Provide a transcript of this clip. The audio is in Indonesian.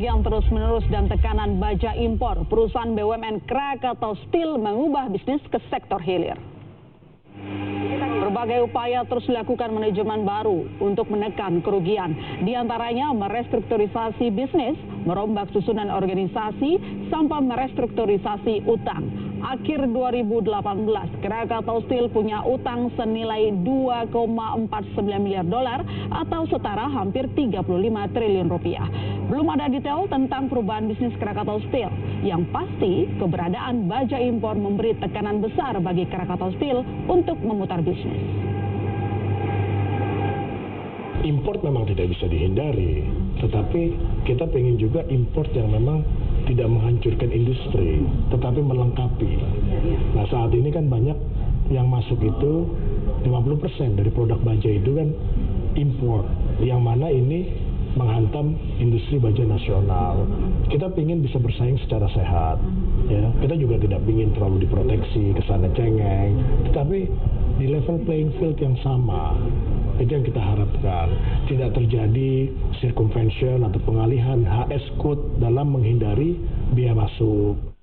kerugian terus-menerus dan tekanan baja impor, perusahaan BUMN Krakatau Steel mengubah bisnis ke sektor hilir. Berbagai upaya terus dilakukan manajemen baru untuk menekan kerugian. Di antaranya merestrukturisasi bisnis, merombak susunan organisasi, sampai merestrukturisasi utang. Akhir 2018, Krakatau Steel punya utang senilai 2,49 miliar dolar atau setara hampir 35 triliun rupiah. Belum ada detail tentang perubahan bisnis Krakatau Steel. Yang pasti, keberadaan baja impor memberi tekanan besar bagi Krakatau Steel untuk memutar bisnis. Import memang tidak bisa dihindari, tetapi kita pengen juga import yang memang tidak menghancurkan industri, tetapi melengkapi. Nah, saat ini kan banyak yang masuk itu 50% dari produk baja itu kan import, yang mana ini menghantam industri baja nasional. Kita ingin bisa bersaing secara sehat, ya. Kita juga tidak ingin terlalu diproteksi, kesana cengeng, tetapi di level playing field yang sama. Itu yang kita harapkan, tidak terjadi circumvention atau pengalihan HS code dalam menghindari biaya masuk.